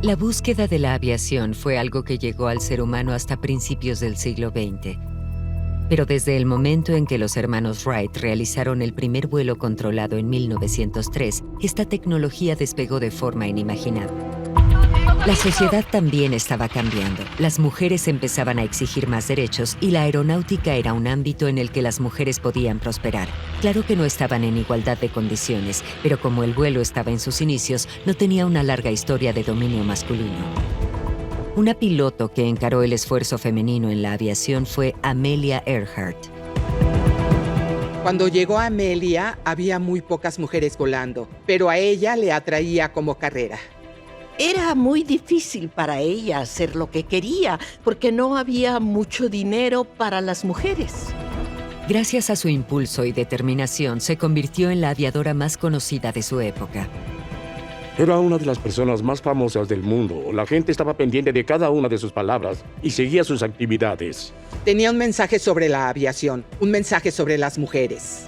La búsqueda de la aviación fue algo que llegó al ser humano hasta principios del siglo XX. Pero desde el momento en que los hermanos Wright realizaron el primer vuelo controlado en 1903, esta tecnología despegó de forma inimaginable. La sociedad también estaba cambiando. Las mujeres empezaban a exigir más derechos y la aeronáutica era un ámbito en el que las mujeres podían prosperar. Claro que no estaban en igualdad de condiciones, pero como el vuelo estaba en sus inicios, no tenía una larga historia de dominio masculino. Una piloto que encaró el esfuerzo femenino en la aviación fue Amelia Earhart. Cuando llegó Amelia, había muy pocas mujeres volando, pero a ella le atraía como carrera. Era muy difícil para ella hacer lo que quería, porque no había mucho dinero para las mujeres. Gracias a su impulso y determinación, se convirtió en la aviadora más conocida de su época. Era una de las personas más famosas del mundo. La gente estaba pendiente de cada una de sus palabras y seguía sus actividades. Tenía un mensaje sobre la aviación, un mensaje sobre las mujeres.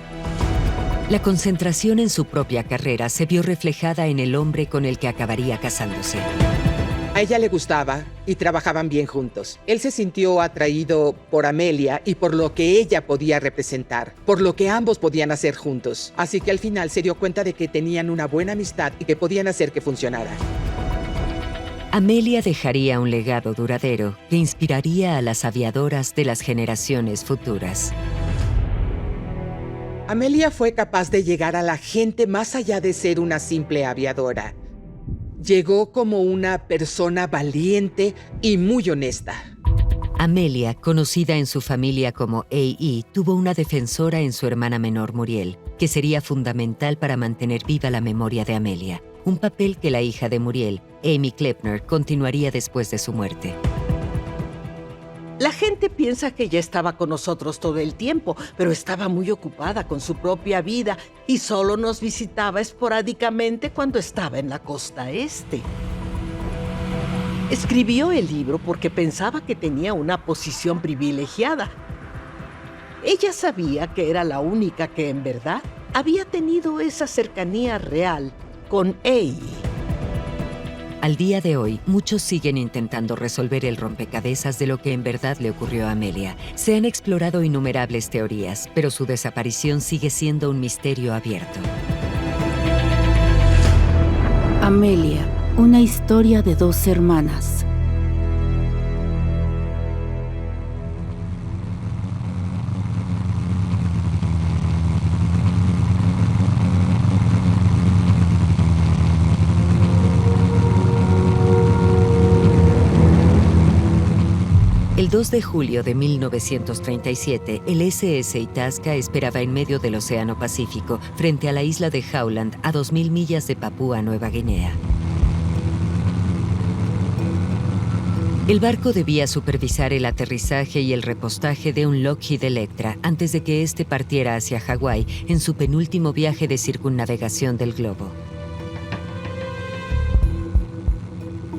La concentración en su propia carrera se vio reflejada en el hombre con el que acabaría casándose. A ella le gustaba y trabajaban bien juntos. Él se sintió atraído por Amelia y por lo que ella podía representar, por lo que ambos podían hacer juntos. Así que al final se dio cuenta de que tenían una buena amistad y que podían hacer que funcionara. Amelia dejaría un legado duradero que inspiraría a las aviadoras de las generaciones futuras. Amelia fue capaz de llegar a la gente más allá de ser una simple aviadora. Llegó como una persona valiente y muy honesta. Amelia, conocida en su familia como A.E., tuvo una defensora en su hermana menor Muriel, que sería fundamental para mantener viva la memoria de Amelia, un papel que la hija de Muriel, Amy Klepner, continuaría después de su muerte. La gente piensa que ella estaba con nosotros todo el tiempo, pero estaba muy ocupada con su propia vida y solo nos visitaba esporádicamente cuando estaba en la costa este. Escribió el libro porque pensaba que tenía una posición privilegiada. Ella sabía que era la única que en verdad había tenido esa cercanía real con ella. Al día de hoy, muchos siguen intentando resolver el rompecabezas de lo que en verdad le ocurrió a Amelia. Se han explorado innumerables teorías, pero su desaparición sigue siendo un misterio abierto. Amelia, una historia de dos hermanas. El 2 de julio de 1937, el SS Itasca esperaba en medio del Océano Pacífico, frente a la isla de Howland, a 2.000 millas de Papúa Nueva Guinea. El barco debía supervisar el aterrizaje y el repostaje de un Lockheed Electra antes de que éste partiera hacia Hawái en su penúltimo viaje de circunnavegación del globo.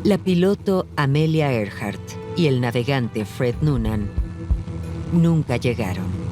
La piloto Amelia Earhart y el navegante Fred Noonan nunca llegaron.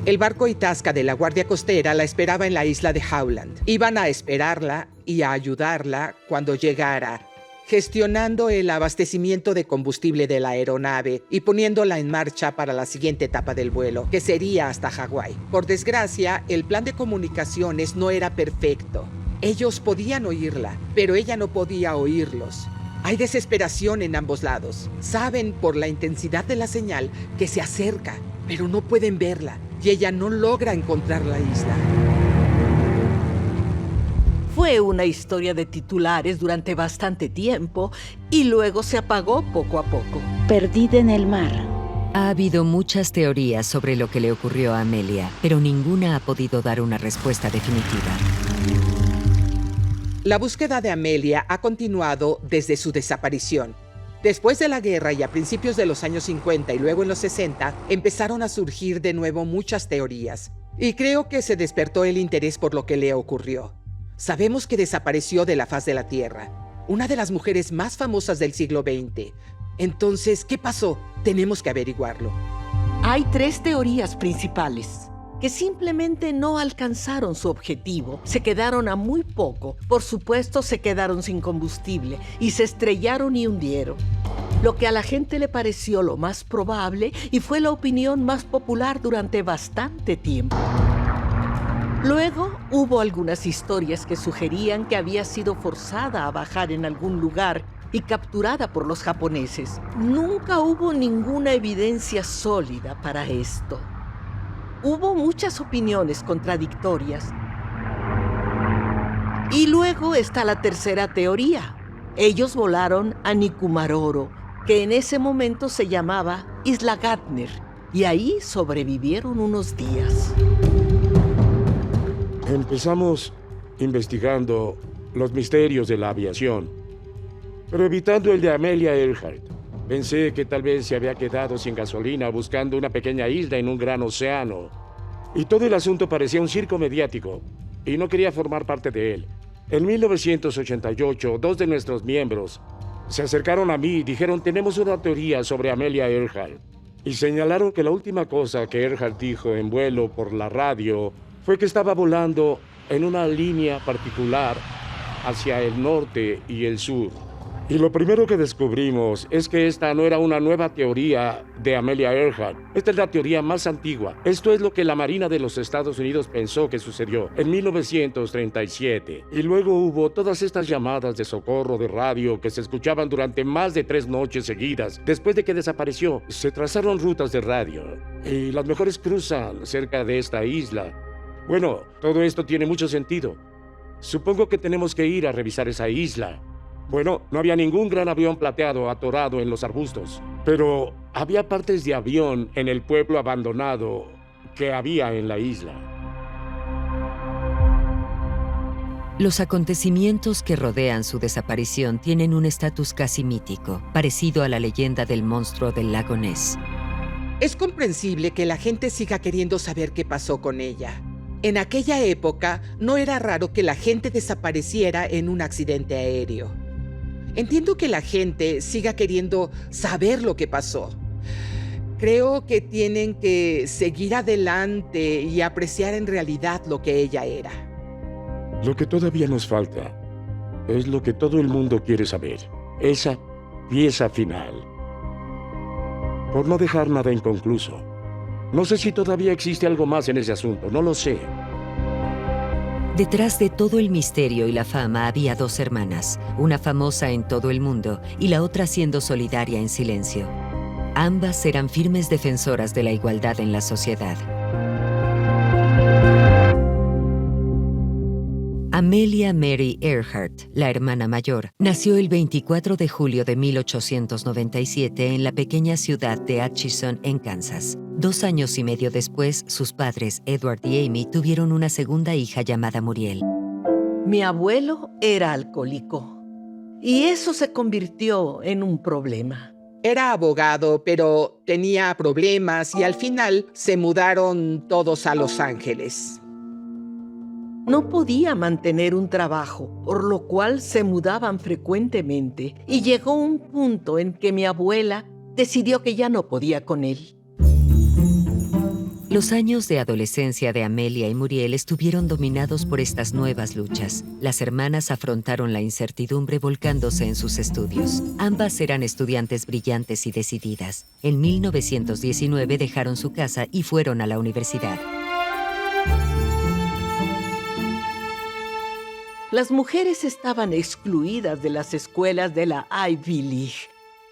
El barco Itasca de la Guardia Costera la esperaba en la isla de Howland. Iban a esperarla y a ayudarla cuando llegara, gestionando el abastecimiento de combustible de la aeronave y poniéndola en marcha para la siguiente etapa del vuelo, que sería hasta Hawái. Por desgracia, el plan de comunicaciones no era perfecto. Ellos podían oírla, pero ella no podía oírlos. Hay desesperación en ambos lados. Saben por la intensidad de la señal que se acerca, pero no pueden verla, y ella no logra encontrar la isla. Fue una historia de titulares durante bastante tiempo y luego se apagó poco a poco. Perdida en el mar. Ha habido muchas teorías sobre lo que le ocurrió a Amelia, pero ninguna ha podido dar una respuesta definitiva. La búsqueda de Amelia ha continuado desde su desaparición. Después de la guerra y a principios de los años 50 y luego en los 60, empezaron a surgir de nuevo muchas teorías. Y creo que se despertó el interés por lo que le ocurrió. Sabemos que desapareció de la faz de la Tierra, una de las mujeres más famosas del siglo XX. Entonces, ¿qué pasó? Tenemos que averiguarlo. Hay tres teorías principales. que simplemente no alcanzaron su objetivo. Se quedaron a muy poco. Por supuesto, se quedaron sin combustible y se estrellaron y hundieron. Lo que a la gente le pareció lo más probable y fue la opinión más popular durante bastante tiempo. Luego hubo algunas historias que sugerían que había sido forzada a bajar en algún lugar y capturada por los japoneses. Nunca hubo ninguna evidencia sólida para esto. Hubo muchas opiniones contradictorias. Y luego está la tercera teoría. Ellos volaron a Nikumaroro, que en ese momento se llamaba Isla Gardner, y ahí sobrevivieron unos días. Empezamos investigando los misterios de la aviación, pero evitando el de Amelia Earhart. Pensé que tal vez se había quedado sin gasolina buscando una pequeña isla en un gran océano. Y todo el asunto parecía un circo mediático, y no quería formar parte de él. En 1988, 2 de nuestros miembros se acercaron a mí y dijeron: tenemos una teoría sobre Amelia Earhart. Y señalaron que la última cosa que Earhart dijo en vuelo por la radio fue que estaba volando en una línea particular hacia el norte y el sur. Y lo primero que descubrimos es que esta no era una nueva teoría de Amelia Earhart. Esta es la teoría más antigua. Esto es lo que la Marina de los Estados Unidos pensó que sucedió en 1937. Y luego hubo todas estas llamadas de socorro de radio que se escuchaban durante más de 3 noches seguidas. Después de que desapareció, se trazaron rutas de radio y las mejores cruzan cerca de esta isla. Bueno, todo esto tiene mucho sentido. Supongo que tenemos que ir a revisar esa isla. Bueno, no había ningún gran avión plateado atorado en los arbustos, pero había partes de avión en el pueblo abandonado que había en la isla. Los acontecimientos que rodean su desaparición tienen un estatus casi mítico, parecido a la leyenda del monstruo del lago Ness. Es comprensible que la gente siga queriendo saber qué pasó con ella. En aquella época, no era raro que la gente desapareciera en un accidente aéreo. Entiendo que la gente siga queriendo saber lo que pasó. Creo que tienen que seguir adelante y apreciar en realidad lo que ella era. Lo que todavía nos falta es lo que todo el mundo quiere saber. Esa pieza final. Por no dejar nada inconcluso. No sé si todavía existe algo más en ese asunto, no lo sé. Detrás de todo el misterio y la fama había 2 hermanas, una famosa en todo el mundo y la otra siendo solidaria en silencio. Ambas eran firmes defensoras de la igualdad en la sociedad. Amelia Mary Earhart, la hermana mayor, nació el 24 de julio de 1897 en la pequeña ciudad de Atchison, en Kansas. 2 años y medio después, sus padres, Edward y Amy, tuvieron una segunda hija llamada Muriel. Mi abuelo era alcohólico y eso se convirtió en un problema. Era abogado, pero tenía problemas y al final se mudaron todos a Los Ángeles. No podía mantener un trabajo, por lo cual se mudaban frecuentemente y llegó un punto en que mi abuela decidió que ya no podía con él. Los años de adolescencia de Amelia y Muriel estuvieron dominados por estas nuevas luchas. Las hermanas afrontaron la incertidumbre volcándose en sus estudios. Ambas eran estudiantes brillantes y decididas. En 1919 dejaron su casa y fueron a la universidad. Las mujeres estaban excluidas de las escuelas de la Ivy League,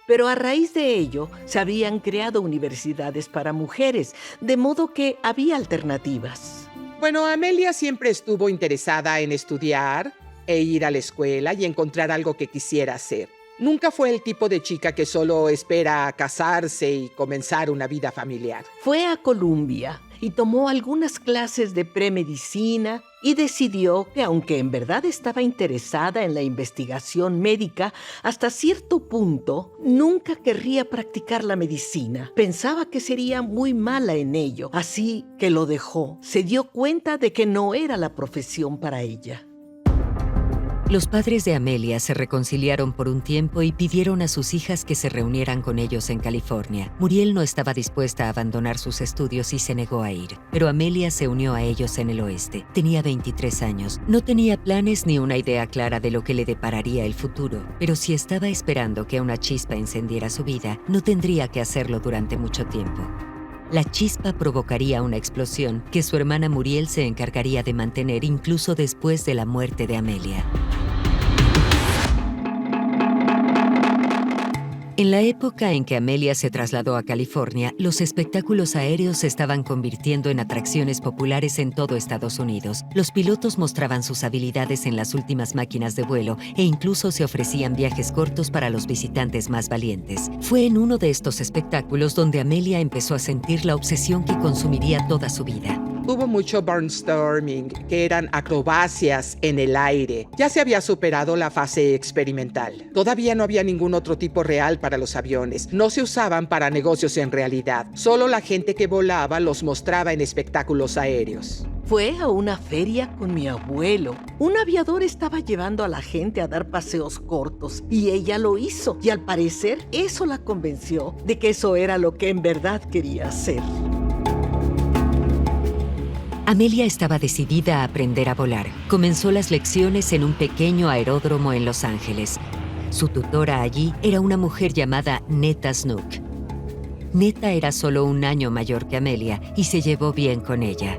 pero a raíz de ello se habían creado universidades para mujeres, de modo que había alternativas. Bueno, Amelia siempre estuvo interesada en estudiar e ir a la escuela y encontrar algo que quisiera hacer. Nunca fue el tipo de chica que solo espera a casarse y comenzar una vida familiar. Fue a Columbia y tomó algunas clases de premedicina y decidió que, aunque en verdad estaba interesada en la investigación médica, hasta cierto punto nunca querría practicar la medicina. Pensaba que sería muy mala en ello, así que lo dejó. Se dio cuenta de que no era la profesión para ella. Los padres de Amelia se reconciliaron por un tiempo y pidieron a sus hijas que se reunieran con ellos en California. Muriel no estaba dispuesta a abandonar sus estudios y se negó a ir, pero Amelia se unió a ellos en el oeste. Tenía 23 años. No tenía planes ni una idea clara de lo que le depararía el futuro, pero si estaba esperando que una chispa encendiera su vida, no tendría que hacerlo durante mucho tiempo. La chispa provocaría una explosión que su hermana Muriel se encargaría de mantener incluso después de la muerte de Amelia. En la época en que Amelia se trasladó a California, los espectáculos aéreos se estaban convirtiendo en atracciones populares en todo Estados Unidos. Los pilotos mostraban sus habilidades en las últimas máquinas de vuelo e incluso se ofrecían viajes cortos para los visitantes más valientes. Fue en uno de estos espectáculos donde Amelia empezó a sentir la obsesión que consumiría toda su vida. Hubo mucho barnstorming, que eran acrobacias en el aire. Ya se había superado la fase experimental. Todavía no había ningún otro tipo real para los aviones. No se usaban para negocios en realidad. Solo la gente que volaba los mostraba en espectáculos aéreos. Fue a una feria con mi abuelo. Un aviador estaba llevando a la gente a dar paseos cortos y ella lo hizo. Y al parecer eso la convenció de que eso era lo que en verdad quería hacer. Amelia estaba decidida a aprender a volar. Comenzó las lecciones en un pequeño aeródromo en Los Ángeles. Su tutora allí era una mujer llamada Netta Snook. Netta era solo un año mayor que Amelia y se llevó bien con ella.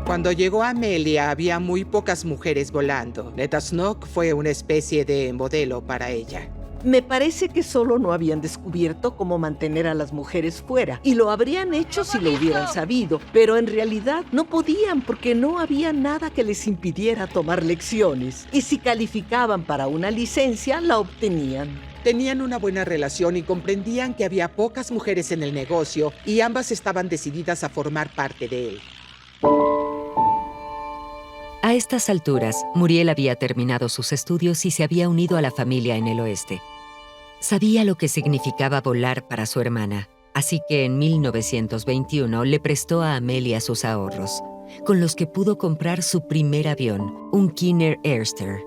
Cuando llegó Amelia, había muy pocas mujeres volando. Netta Snook fue una especie de modelo para ella. Me parece que solo no habían descubierto cómo mantener a las mujeres fuera y lo habrían hecho si lo hubieran sabido, pero en realidad no podían porque no había nada que les impidiera tomar lecciones y si calificaban para una licencia, la obtenían. Tenían una buena relación y comprendían que había pocas mujeres en el negocio y ambas estaban decididas a formar parte de él. A estas alturas, Muriel había terminado sus estudios y se había unido a la familia en el oeste. Sabía lo que significaba volar para su hermana, así que en 1921 le prestó a Amelia sus ahorros, con los que pudo comprar su primer avión, un Kinner Airster.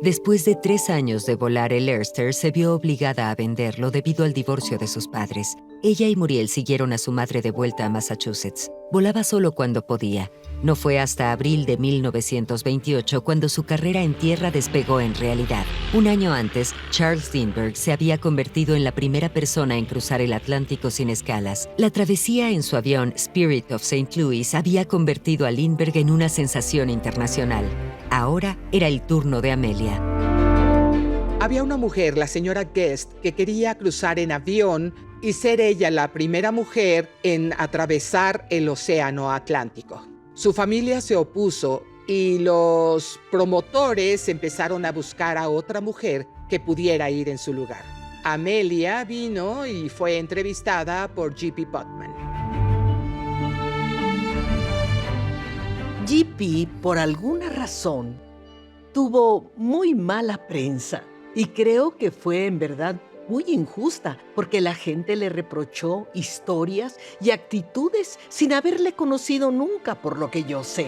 Después de 3 años de volar el Airster, se vio obligada a venderlo debido al divorcio de sus padres. Ella y Muriel siguieron a su madre de vuelta a Massachusetts. Volaba solo cuando podía. No fue hasta abril de 1928 cuando su carrera en tierra despegó en realidad. Un año antes, Charles Lindbergh se había convertido en la primera persona en cruzar el Atlántico sin escalas. La travesía en su avión Spirit of St. Louis había convertido a Lindbergh en una sensación internacional. Ahora era el turno de Amelia. Había una mujer, la señora Guest, que quería cruzar en avión y ser ella la primera mujer en atravesar el océano Atlántico. Su familia se opuso y los promotores empezaron a buscar a otra mujer que pudiera ir en su lugar. Amelia vino y fue entrevistada por J.P. Putman. J.P., por alguna razón, tuvo muy mala prensa y creo que fue en verdad muy injusta porque la gente le reprochó historias y actitudes sin haberle conocido nunca, por lo que yo sé.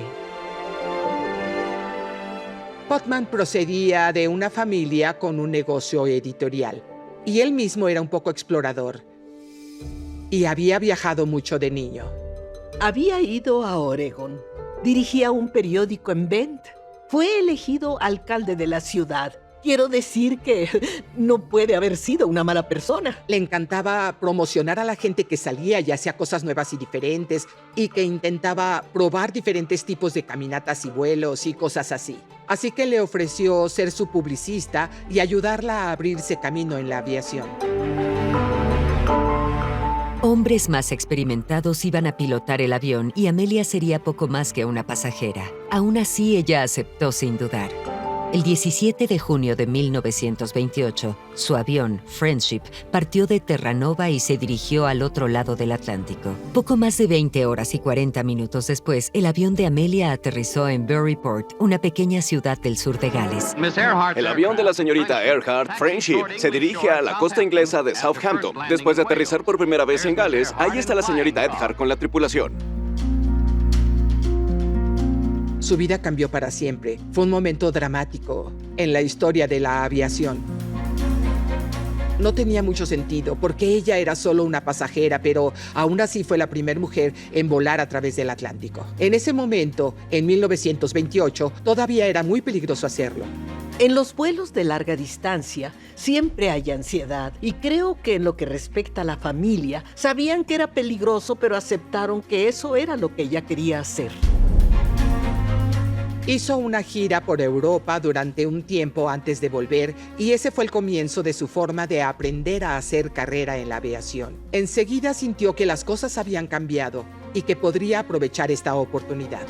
Putman procedía de una familia con un negocio editorial y él mismo era un poco explorador y había viajado mucho de niño. Había ido a Oregón, dirigía un periódico en Bend, fue elegido alcalde de la ciudad. Quiero decir que no puede haber sido una mala persona. Le encantaba promocionar a la gente que salía y hacía cosas nuevas y diferentes y que intentaba probar diferentes tipos de caminatas y vuelos y cosas así. Así que le ofreció ser su publicista y ayudarla a abrirse camino en la aviación. Hombres más experimentados iban a pilotar el avión y Amelia sería poco más que una pasajera. Aún así, ella aceptó sin dudar. El 17 de junio de 1928, su avión, Friendship, partió de Terranova y se dirigió al otro lado del Atlántico. Poco más de 20 horas y 40 minutos después, el avión de Amelia aterrizó en Buryport, una pequeña ciudad del sur de Gales. El avión de la señorita Earhart, Friendship, se dirige a la costa inglesa de Southampton. Después de aterrizar por primera vez en Gales, ahí está la señorita Earhart con la tripulación. Su vida cambió para siempre. Fue un momento dramático en la historia de la aviación. No tenía mucho sentido porque ella era solo una pasajera, pero aún así fue la primera mujer en volar a través del Atlántico. En ese momento, en 1928, todavía era muy peligroso hacerlo. En los vuelos de larga distancia siempre hay ansiedad y creo que en lo que respecta a la familia, sabían que era peligroso, pero aceptaron que eso era lo que ella quería hacer. Hizo una gira por Europa durante un tiempo antes de volver y ese fue el comienzo de su forma de aprender a hacer carrera en la aviación. Enseguida sintió que las cosas habían cambiado y que podría aprovechar esta oportunidad.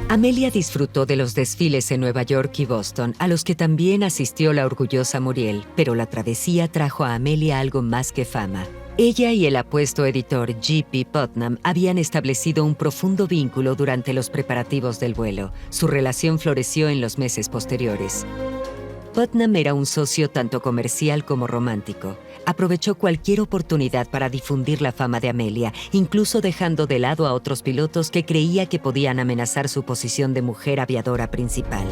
Amelia disfrutó de los desfiles en Nueva York y Boston, a los que también asistió la orgullosa Muriel, pero la travesía trajo a Amelia algo más que fama. Ella y el apuesto editor G.P. Putnam habían establecido un profundo vínculo durante los preparativos del vuelo. Su relación floreció en los meses posteriores. Putnam era un socio tanto comercial como romántico. Aprovechó cualquier oportunidad para difundir la fama de Amelia, incluso dejando de lado a otros pilotos que creía que podían amenazar su posición de mujer aviadora principal.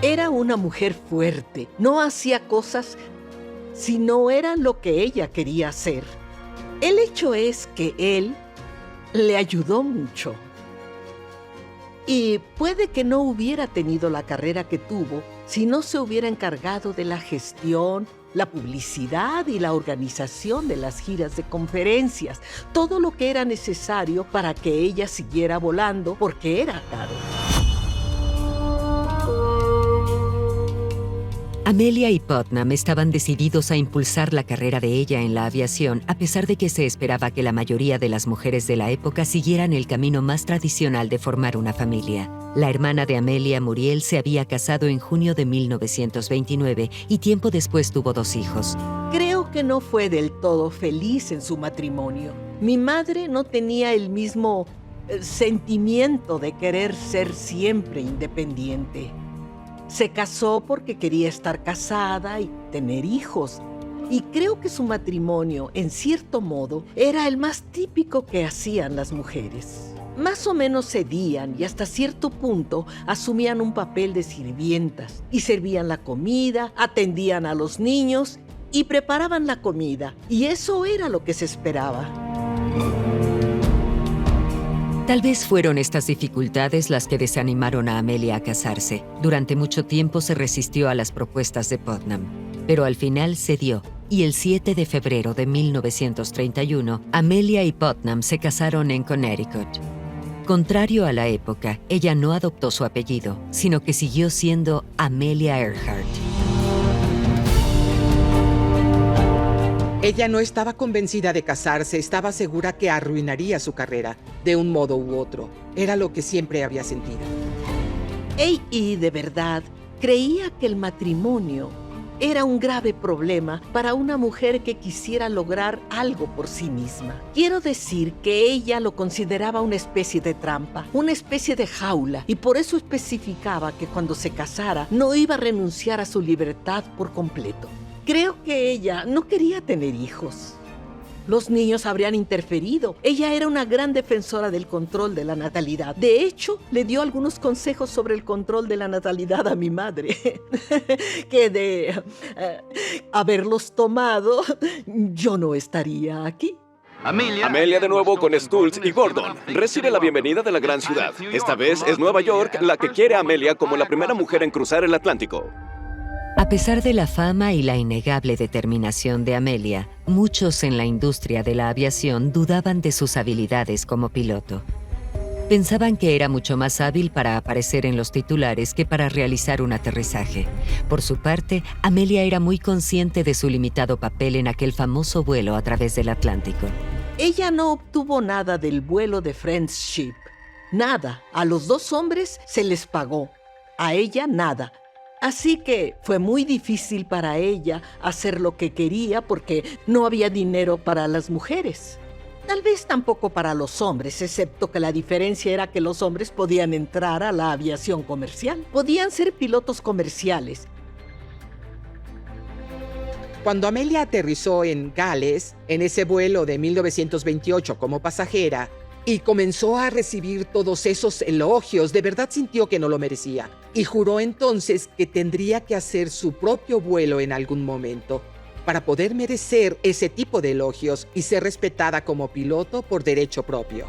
Era una mujer fuerte, no hacía cosas si no eran lo que ella quería hacer. El hecho es que él le ayudó mucho. Y puede que no hubiera tenido la carrera que tuvo si no se hubiera encargado de la gestión, la publicidad y la organización de las giras de conferencias, todo lo que era necesario para que ella siguiera volando porque era caro. Amelia y Putnam estaban decididos a impulsar la carrera de ella en la aviación, a pesar de que se esperaba que la mayoría de las mujeres de la época siguieran el camino más tradicional de formar una familia. La hermana de Amelia, Muriel, se había casado en junio de 1929 y tiempo después tuvo 2 hijos. Creo que no fue del todo feliz en su matrimonio. Mi madre no tenía el mismo sentimiento de querer ser siempre independiente. Se casó porque quería estar casada y tener hijos. Y creo que su matrimonio, en cierto modo, era el más típico que hacían las mujeres. Más o menos cedían y hasta cierto punto asumían un papel de sirvientas y servían la comida, atendían a los niños y preparaban la comida. Y eso era lo que se esperaba. Tal vez fueron estas dificultades las que desanimaron a Amelia a casarse. Durante mucho tiempo se resistió a las propuestas de Putnam, pero al final cedió, y el 7 de febrero de 1931, Amelia y Putnam se casaron en Connecticut. Contrario a la época, ella no adoptó su apellido, sino que siguió siendo Amelia Earhart. Ella no estaba convencida de casarse, estaba segura que arruinaría su carrera, de un modo u otro. Era lo que siempre había sentido. Y de verdad creía que el matrimonio era un grave problema para una mujer que quisiera lograr algo por sí misma. Quiero decir que ella lo consideraba una especie de trampa, una especie de jaula, y por eso especificaba que cuando se casara no iba a renunciar a su libertad por completo. Creo que ella no quería tener hijos. Los niños habrían interferido. Ella era una gran defensora del control de la natalidad. De hecho, le dio algunos consejos sobre el control de la natalidad a mi madre. Que de haberlos tomado, yo no estaría aquí. Amelia de nuevo con Stultz y Gordon. Recibe la bienvenida de la gran ciudad. Esta vez es Nueva York la que quiere a Amelia como la primera mujer en cruzar el Atlántico. A pesar de la fama y la innegable determinación de Amelia, muchos en la industria de la aviación dudaban de sus habilidades como piloto. Pensaban que era mucho más hábil para aparecer en los titulares que para realizar un aterrizaje. Por su parte, Amelia era muy consciente de su limitado papel en aquel famoso vuelo a través del Atlántico. Ella no obtuvo nada del vuelo de Friendship. Nada. A los 2 hombres se les pagó. A ella nada. Así que fue muy difícil para ella hacer lo que quería porque no había dinero para las mujeres. Tal vez tampoco para los hombres, excepto que la diferencia era que los hombres podían entrar a la aviación comercial. Podían ser pilotos comerciales. Cuando Amelia aterrizó en Gales, en ese vuelo de 1928 como pasajera, y comenzó a recibir todos esos elogios. De verdad sintió que no lo merecía. Y juró entonces que tendría que hacer su propio vuelo en algún momento para poder merecer ese tipo de elogios y ser respetada como piloto por derecho propio.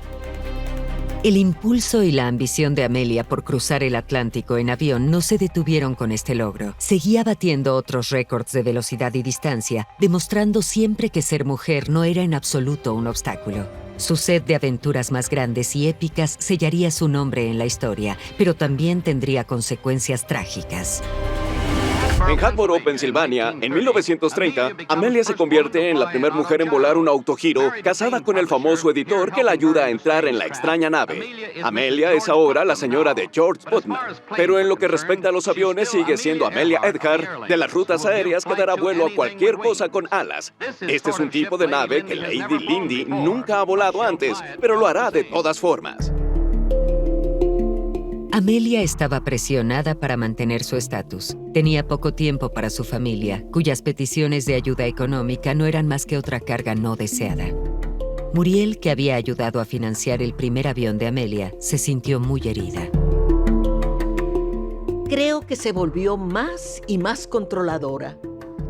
El impulso y la ambición de Amelia por cruzar el Atlántico en avión no se detuvieron con este logro. Seguía batiendo otros récords de velocidad y distancia, demostrando siempre que ser mujer no era en absoluto un obstáculo. Su sed de aventuras más grandes y épicas sellaría su nombre en la historia, pero también tendría consecuencias trágicas. En Hatboro, Pensilvania, en 1930, Amelia se convierte en la primera mujer en volar un autogiro, casada con el famoso editor que la ayuda a entrar en la extraña nave. Amelia es ahora la señora de George Putnam, pero en lo que respecta a los aviones sigue siendo Amelia Earhart de las rutas aéreas que dará vuelo a cualquier cosa con alas. Este es un tipo de nave que Lady Lindy nunca ha volado antes, pero lo hará de todas formas. Amelia estaba presionada para mantener su estatus. Tenía poco tiempo para su familia, cuyas peticiones de ayuda económica no eran más que otra carga no deseada. Muriel, que había ayudado a financiar el primer avión de Amelia, se sintió muy herida. Creo que se volvió más y más controladora.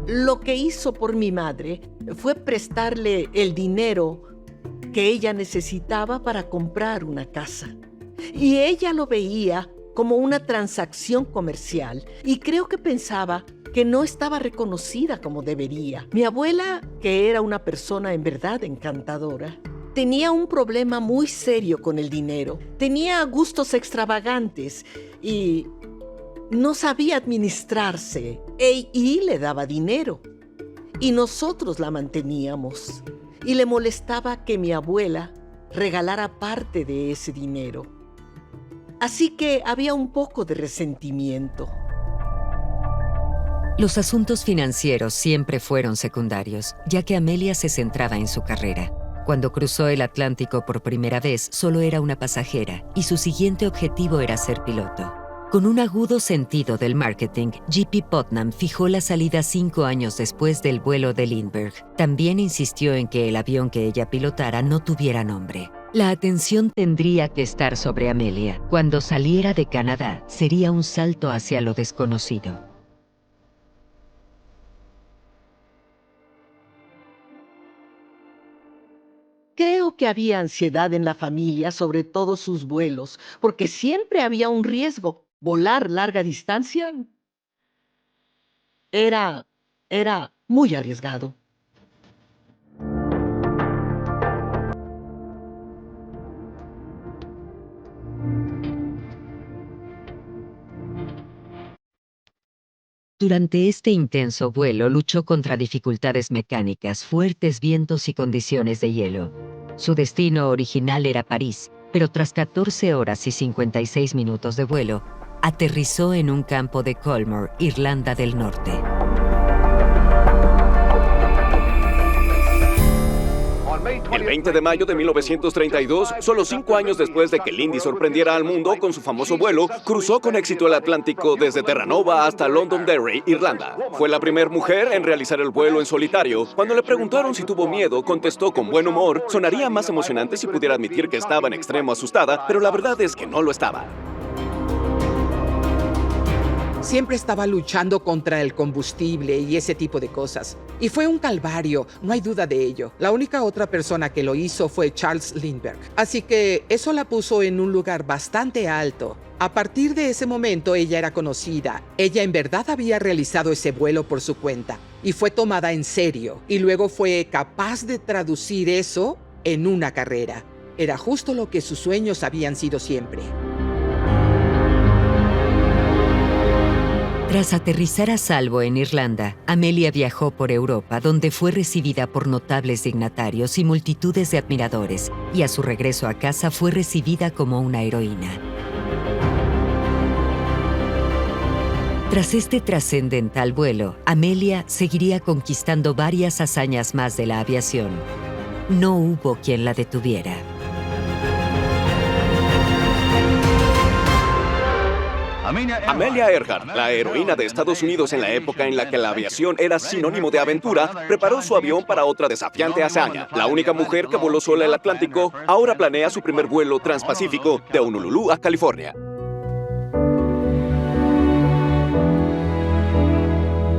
Lo que hizo por mi madre fue prestarle el dinero que ella necesitaba para comprar una casa. Y ella lo veía como una transacción comercial y creo que pensaba que no estaba reconocida como debería. Mi abuela, que era una persona en verdad encantadora, tenía un problema muy serio con el dinero. Tenía gustos extravagantes y no sabía administrarse. Y le daba dinero. Y nosotros la manteníamos. Y le molestaba que mi abuela regalara parte de ese dinero. Así que había un poco de resentimiento. Los asuntos financieros siempre fueron secundarios, ya que Amelia se centraba en su carrera. Cuando cruzó el Atlántico por primera vez, solo era una pasajera, y su siguiente objetivo era ser piloto. Con un agudo sentido del marketing, J.P. Putnam fijó la salida 5 años después del vuelo de Lindbergh. También insistió en que el avión que ella pilotara no tuviera nombre. La atención tendría que estar sobre Amelia. Cuando saliera de Canadá, sería un salto hacia lo desconocido. Creo que había ansiedad en la familia sobre todos sus vuelos, porque siempre había un riesgo. Volar larga distancia era muy arriesgado. Durante este intenso vuelo luchó contra dificultades mecánicas, fuertes vientos y condiciones de hielo. Su destino original era París, pero tras 14 horas y 56 minutos de vuelo, aterrizó en un campo de Colmore, Irlanda del Norte. El 20 de mayo de 1932, solo 5 años después de que Lindy sorprendiera al mundo con su famoso vuelo, cruzó con éxito el Atlántico desde Terranova hasta Londonderry, Irlanda. Fue la primera mujer en realizar el vuelo en solitario. Cuando le preguntaron si tuvo miedo, contestó con buen humor: sonaría más emocionante si pudiera admitir que estaba en extremo asustada, pero la verdad es que no lo estaba. Siempre estaba luchando contra el combustible y ese tipo de cosas. Y fue un calvario, no hay duda de ello. La única otra persona que lo hizo fue Charles Lindbergh. Así que eso la puso en un lugar bastante alto. A partir de ese momento ella era conocida. Ella en verdad había realizado ese vuelo por su cuenta y fue tomada en serio. Y luego fue capaz de traducir eso en una carrera. Era justo lo que sus sueños habían sido siempre. Tras aterrizar a salvo en Irlanda, Amelia viajó por Europa, donde fue recibida por notables dignatarios y multitudes de admiradores, y a su regreso a casa fue recibida como una heroína. Tras este trascendental vuelo, Amelia seguiría conquistando varias hazañas más de la aviación. No hubo quien la detuviera. Amelia Earhart, la heroína de Estados Unidos en la época en la que la aviación era sinónimo de aventura, preparó su avión para otra desafiante hazaña. La única mujer que voló sola el Atlántico ahora planea su primer vuelo transpacífico de Honolulu a California.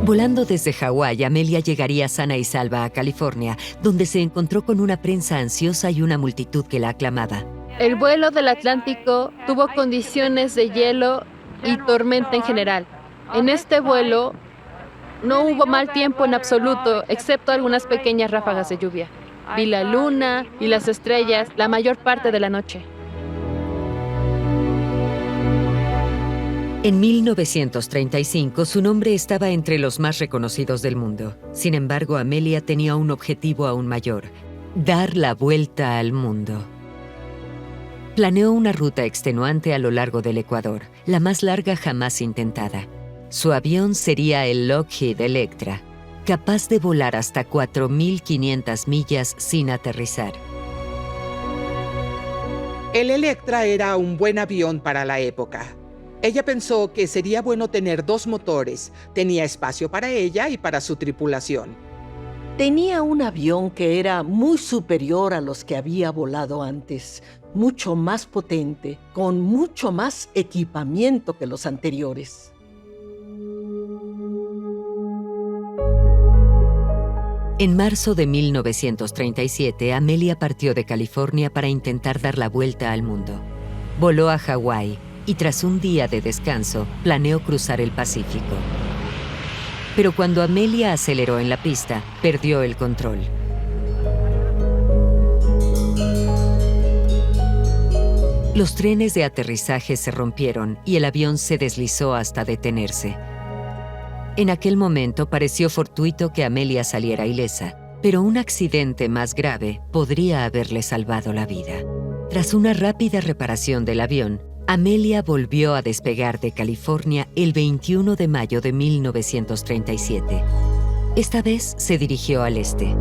Volando desde Hawái, Amelia llegaría sana y salva a California, donde se encontró con una prensa ansiosa y una multitud que la aclamaba. El vuelo del Atlántico tuvo condiciones de hielo y tormenta en general. En este vuelo no hubo mal tiempo en absoluto, excepto algunas pequeñas ráfagas de lluvia. Vi la luna y las estrellas la mayor parte de la noche. En 1935, su nombre estaba entre los más reconocidos del mundo. Sin embargo, Amelia tenía un objetivo aún mayor: dar la vuelta al mundo. Planeó una ruta extenuante a lo largo del Ecuador, la más larga jamás intentada. Su avión sería el Lockheed Electra, capaz de volar hasta 4.500 millas sin aterrizar. El Electra era un buen avión para la época. Ella pensó que sería bueno tener 2 motores. Tenía espacio para ella y para su tripulación. Tenía un avión que era muy superior a los que había volado antes, mucho más potente, con mucho más equipamiento que los anteriores. En marzo de 1937, Amelia partió de California para intentar dar la vuelta al mundo. Voló a Hawái y tras un día de descanso, planeó cruzar el Pacífico. Pero cuando Amelia aceleró en la pista, perdió el control. Los trenes de aterrizaje se rompieron y el avión se deslizó hasta detenerse. En aquel momento pareció fortuito que Amelia saliera ilesa, pero un accidente más grave podría haberle salvado la vida. Tras una rápida reparación del avión, Amelia volvió a despegar de California el 21 de mayo de 1937. Esta vez se dirigió al este.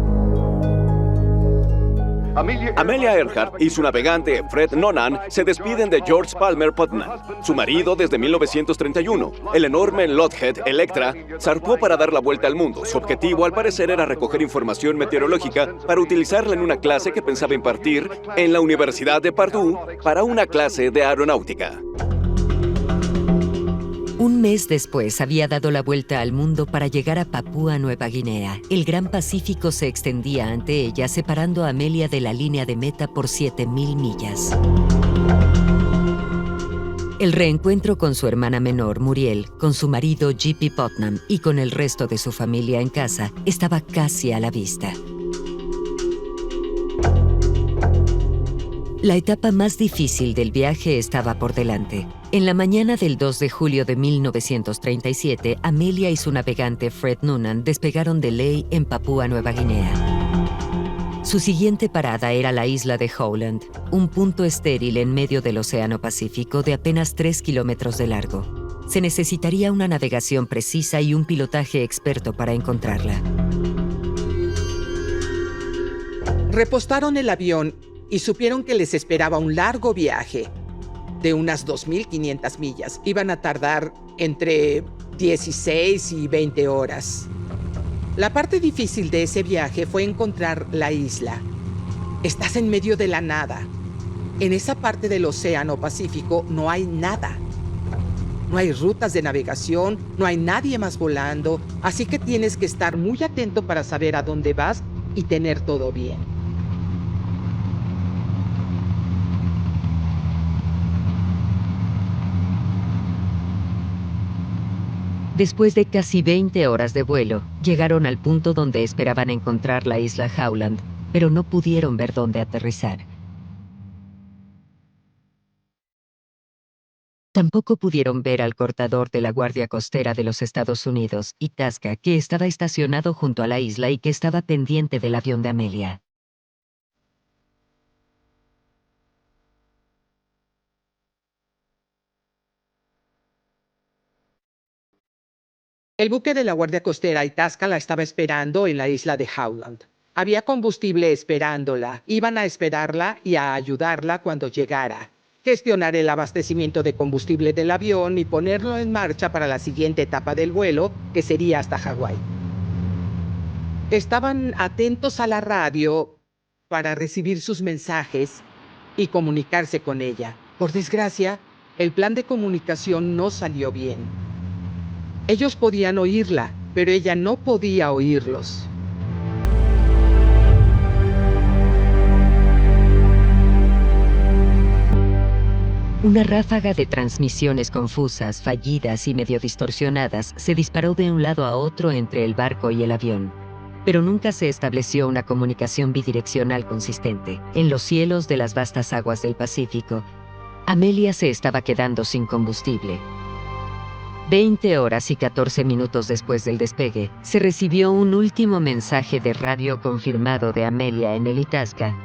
Amelia Earhart y su navegante Fred Noonan se despiden de George Palmer Putnam, su marido desde 1931. El enorme Lockheed Electra zarpó para dar la vuelta al mundo. Su objetivo, al parecer, era recoger información meteorológica para utilizarla en una clase que pensaba impartir en la Universidad de Purdue para una clase de aeronáutica. Un mes después había dado la vuelta al mundo para llegar a Papúa Nueva Guinea. El Gran Pacífico se extendía ante ella, separando a Amelia de la línea de meta por 7.000 millas. El reencuentro con su hermana menor, Muriel, con su marido, J.P. Putnam, y con el resto de su familia en casa, estaba casi a la vista. La etapa más difícil del viaje estaba por delante. En la mañana del 2 de julio de 1937, Amelia y su navegante Fred Noonan despegaron de Lae en Papúa Nueva Guinea. Su siguiente parada era la isla de Howland, un punto estéril en medio del Océano Pacífico de apenas 3 kilómetros de largo. Se necesitaría una navegación precisa y un pilotaje experto para encontrarla. Repostaron el avión y supieron que les esperaba un largo viaje de unas 2.500 millas. Iban a tardar entre 16 y 20 horas. La parte difícil de ese viaje fue encontrar la isla. Estás en medio de la nada. En esa parte del Océano Pacífico no hay nada. No hay rutas de navegación, no hay nadie más volando, así que tienes que estar muy atento para saber a dónde vas y tener todo bien. Después de casi 20 horas de vuelo, llegaron al punto donde esperaban encontrar la isla Howland, pero no pudieron ver dónde aterrizar. Tampoco pudieron ver al cortador de la Guardia Costera de los Estados Unidos, Itasca, que estaba estacionado junto a la isla y que estaba pendiente del avión de Amelia. El buque de la Guardia Costera Itasca la estaba esperando en la isla de Howland. Había combustible esperándola. Iban a esperarla y a ayudarla cuando llegara. gestionar el abastecimiento de combustible del avión y ponerlo en marcha para la siguiente etapa del vuelo, que sería hasta Hawái. Estaban atentos a la radio para recibir sus mensajes y comunicarse con ella. Por desgracia, el plan de comunicación no salió bien. Ellos podían oírla, pero ella no podía oírlos. Una ráfaga de transmisiones confusas, fallidas y medio distorsionadas se disparó de un lado a otro entre el barco y el avión. Pero nunca se estableció una comunicación bidireccional consistente. En los cielos de las vastas aguas del Pacífico, Amelia se estaba quedando sin combustible. 20 horas y 14 minutos después del despegue, se recibió un último mensaje de radio confirmado de Amelia en el Itasca,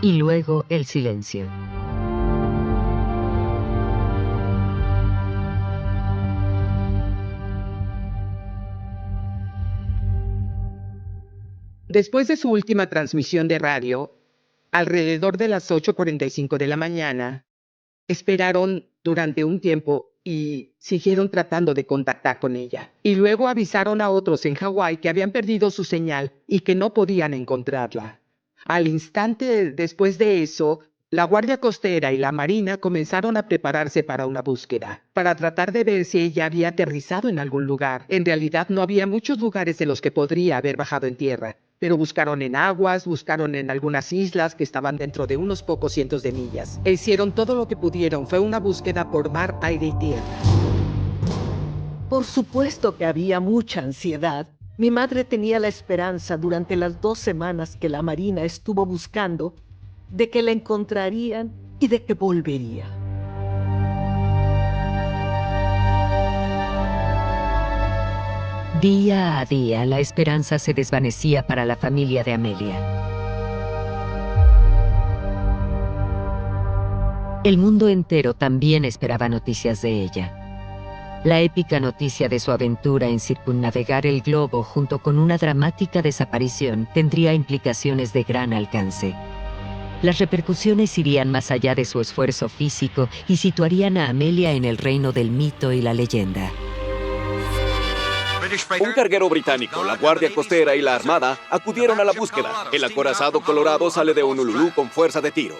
y luego el silencio. Después de su última transmisión de radio, alrededor de las 8:45 de la mañana, esperaron durante un tiempo y siguieron tratando de contactar con ella. Y luego avisaron a otros en Hawái que habían perdido su señal y que no podían encontrarla. Al instante después de eso, la Guardia Costera y la Marina comenzaron a prepararse para una búsqueda, para tratar de ver si ella había aterrizado en algún lugar. En realidad no había muchos lugares en los que podría haber bajado en tierra, pero buscaron en aguas, buscaron en algunas islas que estaban dentro de unos pocos cientos de millas. E hicieron todo lo que pudieron. Fue una búsqueda por mar, aire y tierra. Por supuesto que había mucha ansiedad. Mi madre tenía la esperanza durante las 2 semanas que la Marina estuvo buscando de que la encontrarían y de que volvería. Día a día, la esperanza se desvanecía para la familia de Amelia. El mundo entero también esperaba noticias de ella. La épica noticia de su aventura en circunnavegar el globo junto con una dramática desaparición tendría implicaciones de gran alcance. Las repercusiones irían más allá de su esfuerzo físico y situarían a Amelia en el reino del mito y la leyenda. Un carguero británico, la Guardia Costera y la Armada acudieron a la búsqueda. El acorazado Colorado sale de Honolulu con fuerza de tiro.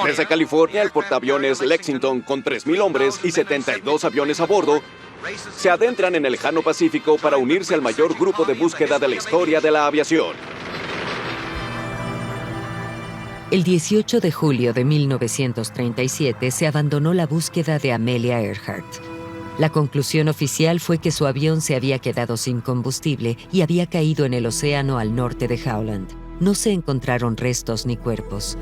Desde California, el portaaviones Lexington, con 3,000 hombres y 72 aviones a bordo, se adentran en el lejano Pacífico para unirse al mayor grupo de búsqueda de la historia de la aviación. El 18 de julio de 1937 se abandonó la búsqueda de Amelia Earhart. La conclusión oficial fue que su avión se había quedado sin combustible y había caído en el océano al norte de Howland. No se encontraron restos ni cuerpos.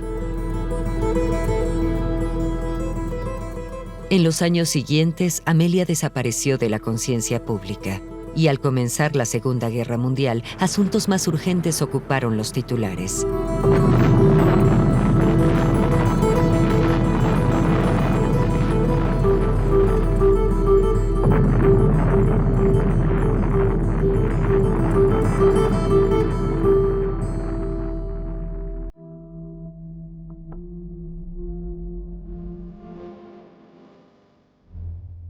En los años siguientes, Amelia desapareció de la conciencia pública. Y al comenzar la Segunda Guerra Mundial, asuntos más urgentes ocuparon los titulares.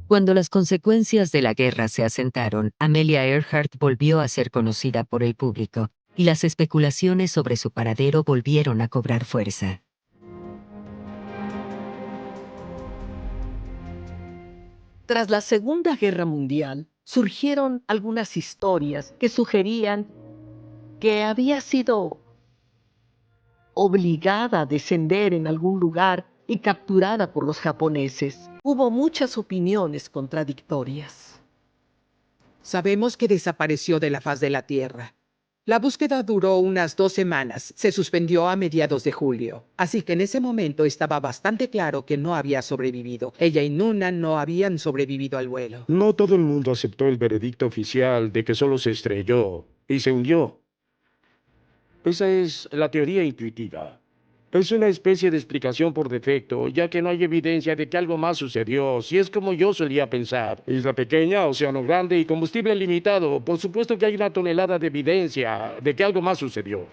Cuando las consecuencias de la guerra se asentaron, Amelia Earhart volvió a ser conocida por el público, y las especulaciones sobre su paradero volvieron a cobrar fuerza. Tras la Segunda Guerra Mundial, surgieron algunas historias que sugerían que había sido obligada a descender en algún lugar y capturada por los japoneses. Hubo muchas opiniones contradictorias. Sabemos que desapareció de la faz de la Tierra. La búsqueda duró unas 2 semanas. Se suspendió a mediados de julio. Así que en ese momento estaba bastante claro que no había sobrevivido. Ella y Noonan no habían sobrevivido al vuelo. No todo el mundo aceptó el veredicto oficial de que solo se estrelló y se hundió. Esa es la teoría intuitiva. Es una especie de explicación por defecto, ya que no hay evidencia de que algo más sucedió, si es como yo solía pensar. Isla pequeña, océano grande y combustible limitado. Por supuesto que hay una tonelada de evidencia de que algo más sucedió.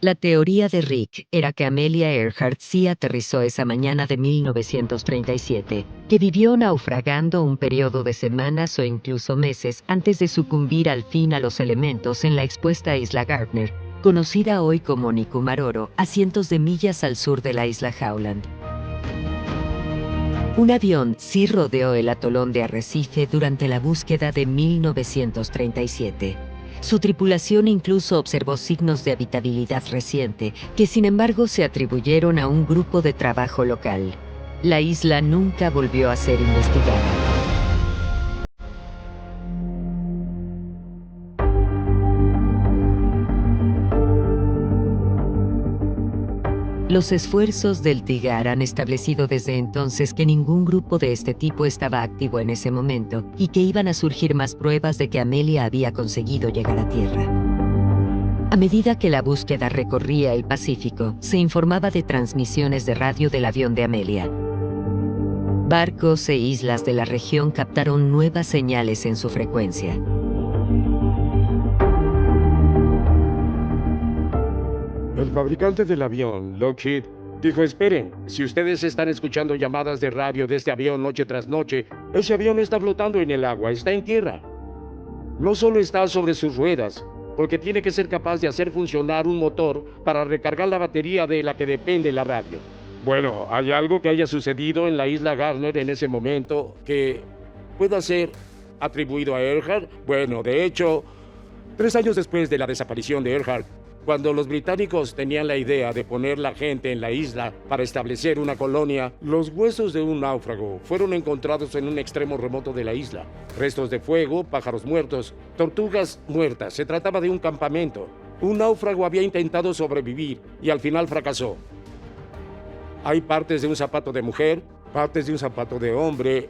La teoría de Rick era que Amelia Earhart sí aterrizó esa mañana de 1937, que vivió naufragando un periodo de semanas o incluso meses antes de sucumbir al fin a los elementos en la expuesta isla Gardner, conocida hoy como Nikumaroro, a cientos de millas al sur de la isla Howland. Un avión sí rodeó el atolón de Arrecife durante la búsqueda de 1937. Su tripulación incluso observó signos de habitabilidad reciente, que sin embargo se atribuyeron a un grupo de trabajo local. La isla nunca volvió a ser investigada. Los esfuerzos del TIGAR han establecido desde entonces que ningún grupo de este tipo estaba activo en ese momento y que iban a surgir más pruebas de que Amelia había conseguido llegar a tierra. A medida que la búsqueda recorría el Pacífico, se informaba de transmisiones de radio del avión de Amelia. Barcos e islas de la región captaron nuevas señales en su frecuencia. El fabricante del avión, Lockheed, dijo: esperen, si ustedes están escuchando llamadas de radio de este avión noche tras noche, ese avión está flotando en el agua, está en tierra. No solo está sobre sus ruedas, porque tiene que ser capaz de hacer funcionar un motor para recargar la batería de la que depende la radio. Bueno, ¿hay algo que haya sucedido en la isla Gardner en ese momento que pueda ser atribuido a Earhart? Bueno, de hecho, 3 años después de la desaparición de Earhart, cuando los británicos tenían la idea de poner la gente en la isla para establecer una colonia, los huesos de un náufrago fueron encontrados en un extremo remoto de la isla. Restos de fuego, pájaros muertos, tortugas muertas. Se trataba de un campamento. Un náufrago había intentado sobrevivir y al final fracasó. Hay partes de un zapato de mujer, partes de un zapato de hombre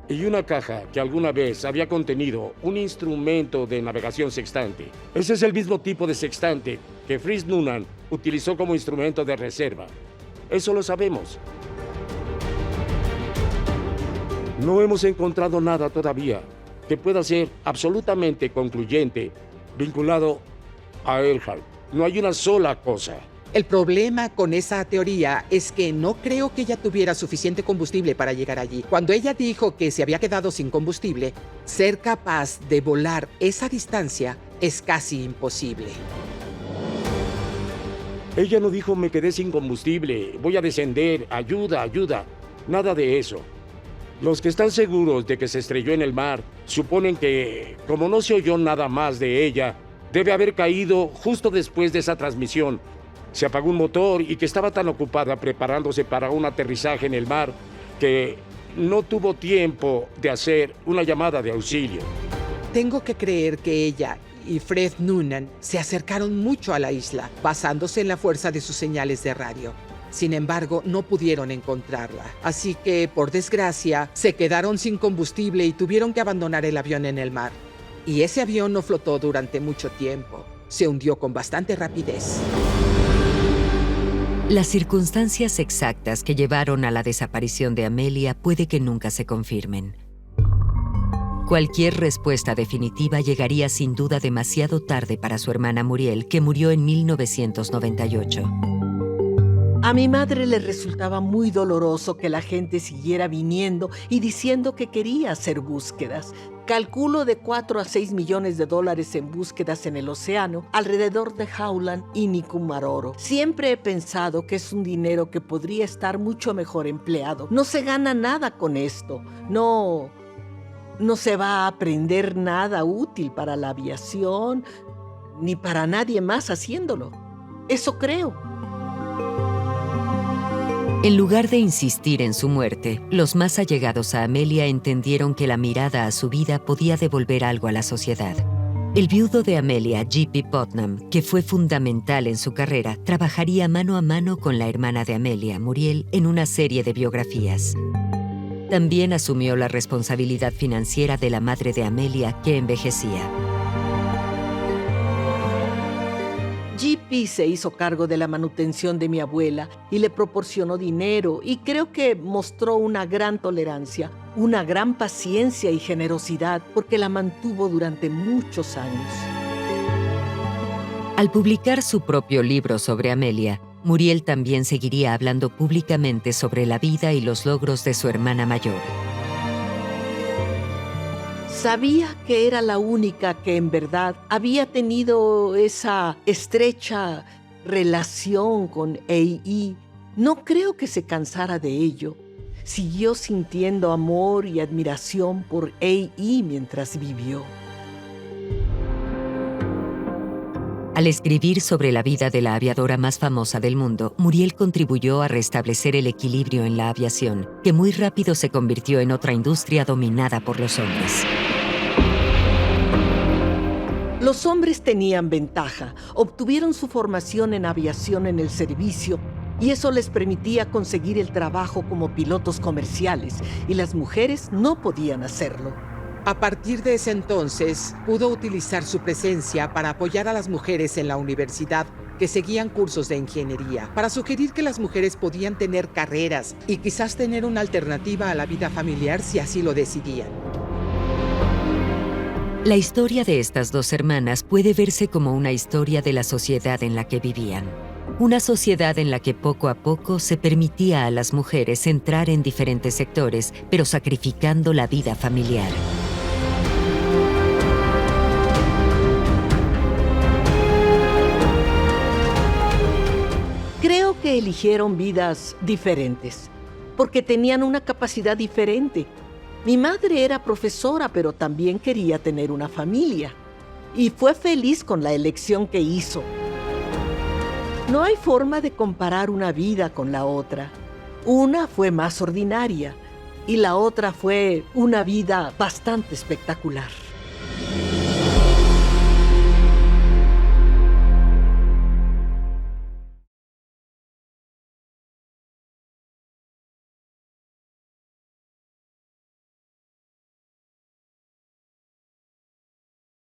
y una caja que alguna vez había contenido un instrumento de navegación sextante. Ese es el mismo tipo de sextante que Fritz Noonan utilizó como instrumento de reserva. Eso lo sabemos. No hemos encontrado nada todavía que pueda ser absolutamente concluyente vinculado a Earhart. No hay una sola cosa. El problema con esa teoría es que no creo que ella tuviera suficiente combustible para llegar allí. Cuando ella dijo que se había quedado sin combustible, ser capaz de volar esa distancia es casi imposible. Ella no dijo: me quedé sin combustible, voy a descender, ayuda, ayuda. Nada de eso. Los que están seguros de que se estrelló en el mar suponen que, como no se oyó nada más de ella, debe haber caído justo después de esa transmisión. Se apagó un motor y que estaba tan ocupada preparándose para un aterrizaje en el mar que no tuvo tiempo de hacer una llamada de auxilio. Tengo que creer que ella y Fred Noonan se acercaron mucho a la isla, basándose en la fuerza de sus señales de radio. Sin embargo, no pudieron encontrarla. Así que, por desgracia, se quedaron sin combustible y tuvieron que abandonar el avión en el mar. Y ese avión no flotó durante mucho tiempo. Se hundió con bastante rapidez. Las circunstancias exactas que llevaron a la desaparición de Amelia puede que nunca se confirmen. Cualquier respuesta definitiva llegaría sin duda demasiado tarde para su hermana Muriel, que murió en 1998. A mi madre le resultaba muy doloroso que la gente siguiera viniendo y diciendo que quería hacer búsquedas. Calculo de 4 a 6 millones de dólares en búsquedas en el océano alrededor de Howland y Nikumaroro. Siempre he pensado que es un dinero que podría estar mucho mejor empleado. No se gana nada con esto. No se va a aprender nada útil para la aviación, ni para nadie más haciéndolo. Eso creo. En lugar de insistir en su muerte, los más allegados a Amelia entendieron que la mirada a su vida podía devolver algo a la sociedad. El viudo de Amelia, J.P. Putnam, que fue fundamental en su carrera, trabajaría mano a mano con la hermana de Amelia, Muriel, en una serie de biografías. También asumió la responsabilidad financiera de la madre de Amelia, que envejecía. GP se hizo cargo de la manutención de mi abuela y le proporcionó dinero, y creo que mostró una gran tolerancia, una gran paciencia y generosidad porque la mantuvo durante muchos años. Al publicar su propio libro sobre Amelia, Muriel también seguiría hablando públicamente sobre la vida y los logros de su hermana mayor. Sabía que era la única que en verdad había tenido esa estrecha relación con A.E. No creo que se cansara de ello. Siguió sintiendo amor y admiración por A.E. mientras vivió. Al escribir sobre la vida de la aviadora más famosa del mundo, Muriel contribuyó a restablecer el equilibrio en la aviación, que muy rápido se convirtió en otra industria dominada por los hombres. Los hombres tenían ventaja, obtuvieron su formación en aviación en el servicio y eso les permitía conseguir el trabajo como pilotos comerciales, y las mujeres no podían hacerlo. A partir de ese entonces, pudo utilizar su presencia para apoyar a las mujeres en la universidad que seguían cursos de ingeniería, para sugerir que las mujeres podían tener carreras y quizás tener una alternativa a la vida familiar si así lo decidían. La historia de estas dos hermanas puede verse como una historia de la sociedad en la que vivían. Una sociedad en la que poco a poco se permitía a las mujeres entrar en diferentes sectores, pero sacrificando la vida familiar. Creo que eligieron vidas diferentes, porque tenían una capacidad diferente. Mi madre era profesora, pero también quería tener una familia, y fue feliz con la elección que hizo. No hay forma de comparar una vida con la otra. Una fue más ordinaria, y la otra fue una vida bastante espectacular.